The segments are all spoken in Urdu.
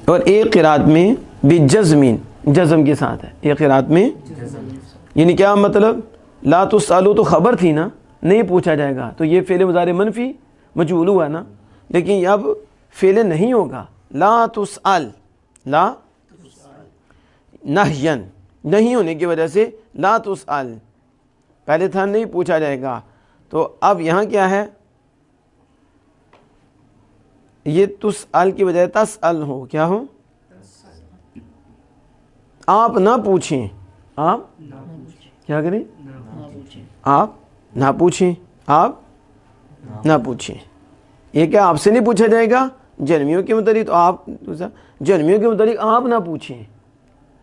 اور ایک قرات میں بجزمین، جزم کے ساتھ ہے، ایک قرات میں یعنی کیا مطلب؟ لا تسألو تو خبر تھی نا، نہیں پوچھا جائے گا، تو یہ فعل مضارع منفی مجہول ہوا نا، لیکن اب فعل نہیں ہوگا، لا تسأل، لا نہین، نہیں ہونے کی وجہ سے لا تسأل، پہلے تھا نہیں پوچھا جائے گا، تو اب یہاں کیا ہے؟ یہ تسأل کی بجائے تسأل ہو، کیا ہو؟ آپ نہ پوچھیں، آپ کیا کریں؟ آپ نہ پوچھیں، آپ نہ پوچھیں، یہ کیا آپ سے نہیں پوچھا جائے گا جنمیوں کے متعلق؟ تو آپ جنمیوں کے متعلق آپ نہ پوچھیں،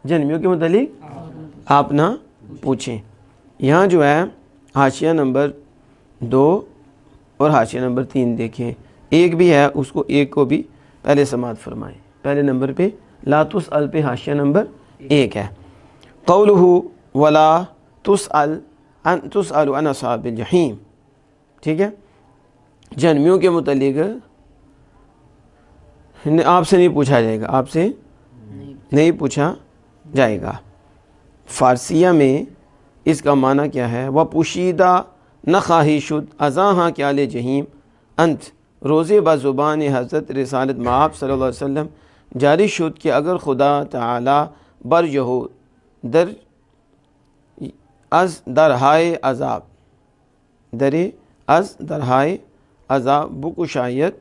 جنمیوں کے متعلق آپ نہ پوچھیں۔ یہاں جو ہے حاشیہ نمبر 2 اور حاشیہ نمبر 3 دیکھیں، ایک بھی ہے، اس کو ایک کو بھی پہلے سماعت فرمائیں۔ پہلے نمبر پہ لا تسأل پہ حاشیہ نمبر 1 ہے، قولہ ولا تسأل عن اصحاب الجحیم، ٹھیک ہے، جہنمیوں کے متعلق آپ سے نہیں پوچھا جائے گا، آپ سے نہیں پوچھا جائے گا۔ فارسیہ میں اس کا معنی کیا ہے؟ وَپوشیدہ نخواہی شد ازاں کیال جہیم انت، روزے با زبان حضرت رسالت مآب صلی اللہ علیہ وسلم جاری شد کہ اگر خدا تعالی بر یہو در از درہائے عذاب، درے از درہائے عذاب بکشایت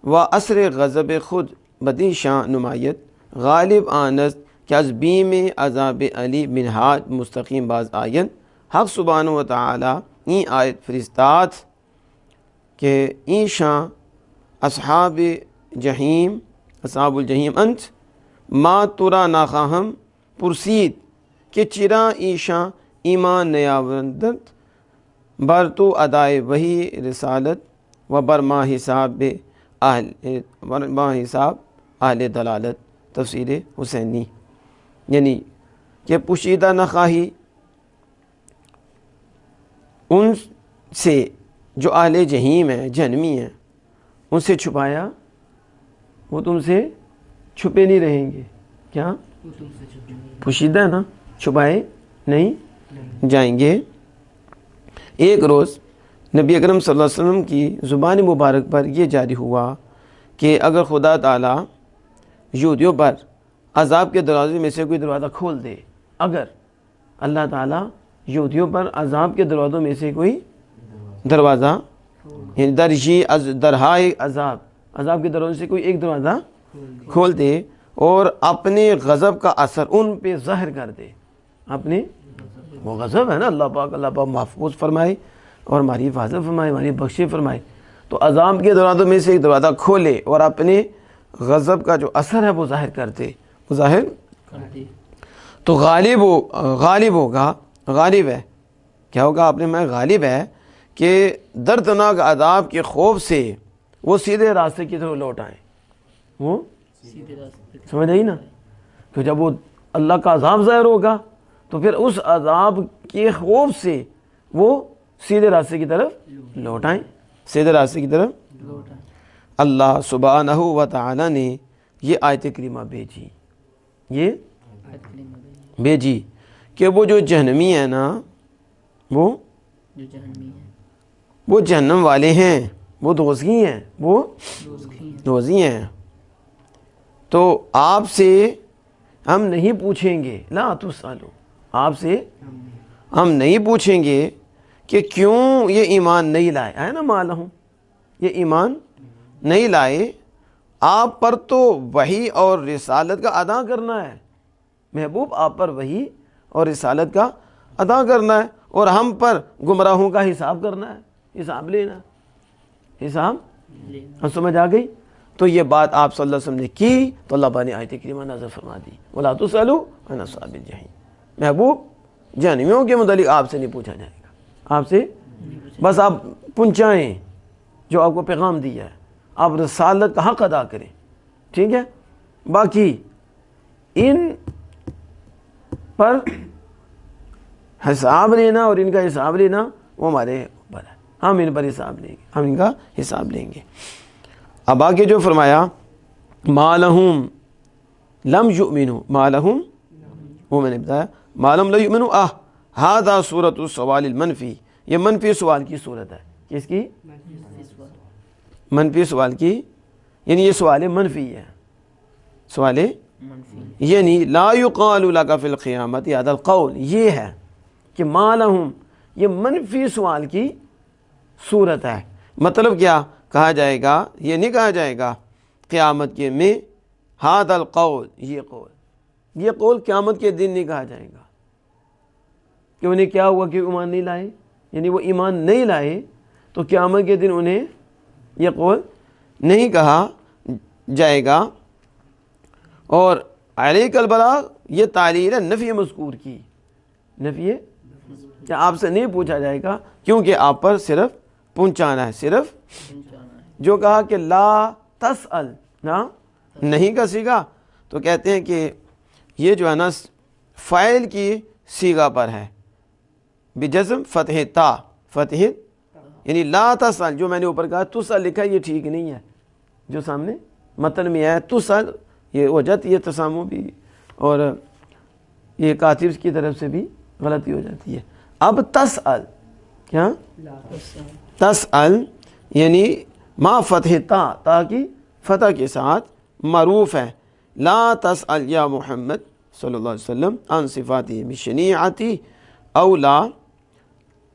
و اثر غضب خود بدی شاں نمایت، غالب آنست کہ از بیم عذاب علی منہاج مستقیم باز آین، حق سبحانہ و تعالی این آیت فرستاد کہ این شاں اصحاب جہیم، اصحاب الجحیم انت، ما ترا ناخواہم پرسید کہ چرا ایشاں ایمان نیاوردند بر تو ادائے وہی رسالت و بر ما حساب اہل دلالت، تفسیر حسینی، یعنی کہ پوشیدہ نخواہی ان سے جو اہل جہیم ہیں، جہنمی ہیں، ان سے چھپایا، وہ تم سے چھپے نہیں رہیں گے، کیا پوشیدہ ہے نا، چھپائے نہیں جائیں گے۔ ایک روز نبی اکرم صلی اللہ علیہ وسلم کی زبان مبارک پر یہ جاری ہوا کہ اگر خدا تعالیٰ یہودیوں پر عذاب کے دروازے میں سے کوئی دروازہ کھول دے، اگر اللہ تعالیٰ یہودیوں پر عذاب کے دروازوں میں سے کوئی دروازہ، یعنی درجی درہائے عذاب، عذاب کے دروازے سے کوئی ایک دروازہ کھول دے اور اپنے غضب کا اثر ان پہ ظاہر کر دے، اپنے وہ غضب ہے نا، اللہ پاک محفوظ فرمائے اور ہماری حفاظت فرمائے، ہماری بخشش فرمائے، تو عذاب کے دروازوں میں سے ایک دروازہ کھولے اور اپنے غضب کا جو اثر ہے وہ ظاہر کرتے، وہ ظاہر تو غالب ہوگا، غالب ہے، کیا ہوگا؟ آپ نے میں غالب ہے کہ دردناک عذاب کے خوف سے وہ سیدھے راستے کی طرف لوٹ آئیں، وہ سمجھ آئی نا، کہ جب وہ اللہ کا عذاب ظاہر ہوگا تو پھر اس عذاب کے خوف سے وہ سیدھے راستے کی طرف لوٹ آئیں، سیدھے راستے کی طرف لوٹ آئیں۔ اللہ سبحانہ و تعالی نے یہ آیت کریمہ بھیجی، یہ بھیجی کہ وہ جو جہنمی ہیں نا، وہ جہنم والے ہیں، وہ دوزخی ہیں، وہ دوزخی ہیں، تو آپ سے ہم نہیں پوچھیں گے، لا تسألو، آپ سے ہم نہیں پوچھیں گے کہ کیوں یہ ایمان نہیں لائے، ہے نا مالہم، یہ ایمان نہیں لائے، آپ پر تو وحی اور رسالت کا ادا کرنا ہے، محبوب آپ پر وحی اور رسالت کا ادا کرنا ہے، اور ہم پر گمراہوں کا حساب کرنا ہے، حساب لینا، حساب ہم سمجھ آ گئی؟ تو یہ بات آپ صلی اللہ علیہ وسلم نے کی تو اللہ نے آیت کریمہ نازل فرما دی، وَلَا تُسْأَلُوا عَنْ أَصْحَابِ الْجَحِيمِ، محبوب جہنمیوں کے متعلق آپ سے نہیں پوچھا جائے گا، آپ سے بس آپ پہنچائیں جو آپ کو پیغام دیا ہے، آپ رسالت کا حق ادا کریں، ٹھیک ہے؟ باقی ان پر حساب لینا اور ان کا حساب لینا وہ ہمارے اوپر ہے، ہم ان پر حساب لیں گے، ہم ان کا حساب لیں گے۔ اب آگے جو فرمایا ما لہم لم یؤمنوا ما لہم، وہ میں نے بتایا ما لم لا یؤمنوا ھذا صورت السوال المنفی، یہ منفی سوال کی صورت ہے. کس کی؟ منفی سوال کی، یعنی یہ سوال منفی ہے، سوال یعنی لا یقال لک فی القیامت ھذا القول، یہ ہے کہ ما لہم، یہ منفی سوال کی صورت ہے. مطلب کیا کہا جائے گا؟ یہ نہیں کہا جائے گا قیامت کے میں ھذا القول، یہ قول قیامت کے دن نہیں کہا جائے گا کہ انہیں کیا ہوا کہ ایمان نہیں لائے، یعنی وہ ایمان نہیں لائے تو قیامت کے دن انہیں یہ قول نہیں کہا جائے گا. اور علیک البلاغ، یہ تعلیل ہے نفی مذکور کی، نفی کہ آپ سے نہیں پوچھا جائے گا کیونکہ آپ پر صرف پہنچانا ہے، صرف جو کہا کہ لا تسأل، نا نہیں کا صیغہ، تو کہتے ہیں کہ یہ جو ہے نا فاعل کی صیغہ پر ہے بجزم فتح تا، فتح یعنی لا تسأل، جو میں نے اوپر کہا تسأل لکھا ہے یہ ٹھیک نہیں ہے، جو سامنے متن میں ہے تسأل یہ وجد، یہ تسامو بھی اور یہ کاتب کی طرف سے بھی غلطی ہو جاتی ہے. اب تسأل، کیا تسأل یعنی ما فتح تا کی فتح کے ساتھ معروف ہے. لا تسأل یا محمد صلی اللہ علیہ وسلم عن صفاتی بشنیعتی او لا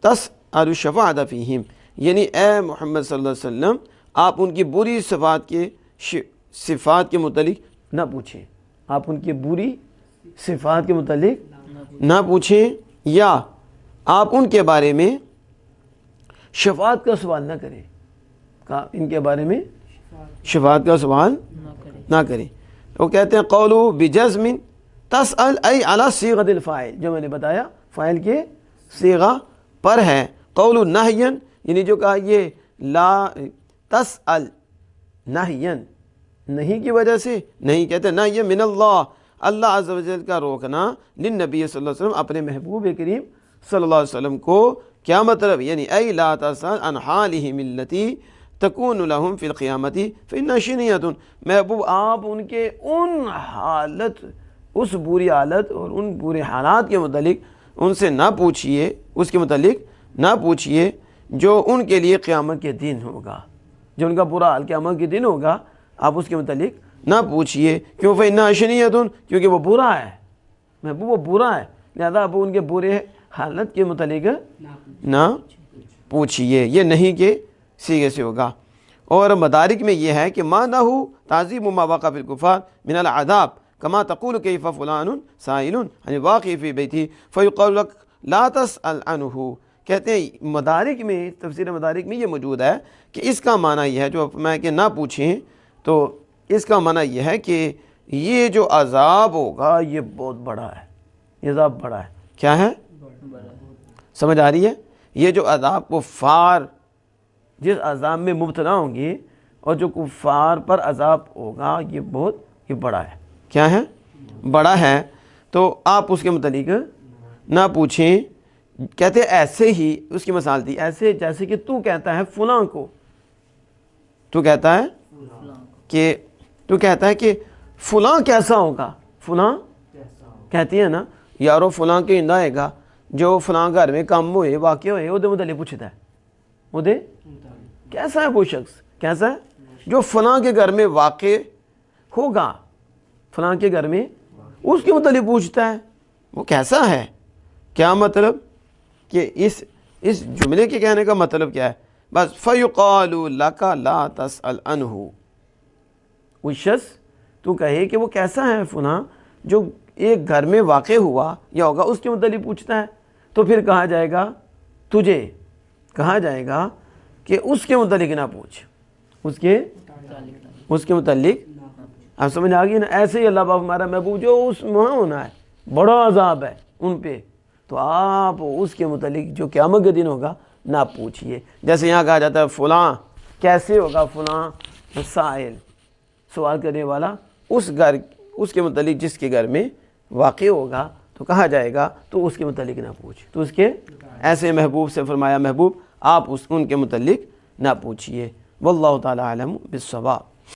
تسأل الشفاعۃ فیہم، یعنی اے محمد صلی اللہ علیہ وسلم آپ ان کی بری صفات کے متعلق نہ پوچھیں، آپ ان کی بری صفات کے متعلق نہ پوچھیں، یا آپ ان کے بارے میں شفاعت کا سوال نہ کریں، ان کے بارے میں شفاعت کا سوال نہ کریں. وہ کہتے ہیں قولو بجزم تسأل ای علی صیغۃ الفاعل، جو میں نے بتایا فاعل کے صیغہ پر ہے. قولو نہین، یعنی جو کہا یہ لا تسأل نہین، نہیں کی وجہ سے، نہیں کہتے نہی من اللہ، اللہ عز و جل کا روکنا، للنبی صلی اللہ علیہ وسلم اپنے محبوب کریم صلی اللہ علیہ وسلم کو. کیا مطلب؟ یعنی ای لا تسأل عن حالہم التی تکون لہم فی القیامت فإنہا شنیۃ، محبوب آپ ان کے ان حالت، اس بری حالت اور ان برے حالات کے متعلق ان سے نہ پوچھئے، اس کے متعلق نہ پوچھئے جو ان کے لیے قیامت کے دن ہوگا، جو ان کا برا حال قیامت کے دن ہوگا، آپ اس کے متعلق نہ پوچھئے. کیوں؟ فإنہا شنیۃ، کیونکہ وہ برا ہے، محبوب وہ برا ہے، لہذا آپ ان کے برے حالت کے متعلق نہ پوچھئے. یہ نہیں کہ سیغے سے ہوگا. اور مدارک میں یہ ہے کہ معنہ تعظیم ما وقع فی الکفار من العذاب کما تقول کیف فلان سائل عن الواقع فی بیتہ فیقال لک لا تسأل عنہ. کہتے ہیں مدارک میں، تفسیر مدارک میں یہ موجود ہے کہ اس کا معنی یہ ہے، جو میں کہ نہ پوچھیں، تو اس کا معنی یہ ہے کہ یہ جو عذاب ہوگا یہ بہت بڑا ہے، یہ عذاب بڑا ہے. کیا ہے؟ سمجھ آ رہی ہے؟ یہ جو عذاب کفار جس عذاب میں مبتلا ہوں گے اور جو کفار پر عذاب ہوگا یہ بہت یہ بڑا ہے. کیا ہے؟ بڑا ہے. تو آپ اس کے متعلق نہ پوچھیں. کہتے ایسے ہی، اس کی مثال دی، ایسے جیسے کہ تو کہتا ہے فلاں کو، تو کہتا ہے کہ فلاں کیسا ہوگا، فلاں کہتی ہے نا یارو فلاں کے اندہ ہے گا جو فلاں گھر میں کام ہوئے واقع ہوئے وہ دے متعلق پوچھتا ہے، وہ دے کیسا ہے وہ شخص، کیسا ہے جو فلاں کے گھر میں واقع ہوگا، فلاں کے گھر میں اس کے متعلق پوچھتا ہے وہ کیسا ہے. کیا مطلب؟ کہ اس جملے کے کہنے کا مطلب کیا ہے؟ بس فَيُقَالُ لَكَ لَا تَسْأَلْ عَنْهُ، وہ شخص تو کہے کہ وہ کیسا ہے فلاں جو ایک گھر میں واقع ہوا یا ہوگا اس کے متعلق پوچھتا ہے، تو پھر کہا جائے گا، تجھے کہا جائے گا کہ اس کے متعلق نہ پوچھ، اس کے متعلق. آپ سمجھ آ گئی نا؟ ایسے ہی اللہ باپ ہمارا محبوب جو اس وہاں ہونا ہے بڑا عذاب ہے ان پہ، تو آپ اس کے متعلق جو قیامت کے دن ہوگا نہ پوچھئے. جیسے یہاں کہا جاتا ہے فلاں کیسے ہوگا، فلاں سائل سوال کرنے والا اس گھر، اس کے متعلق جس کے گھر میں واقع ہوگا، تو کہا جائے گا تو اس کے متعلق نہ پوچھ. تو اس کے ایسے محبوب سے فرمایا محبوب آپ ان کے متعلق نہ پوچھئے. واللہ تعالی عالم بالصواب.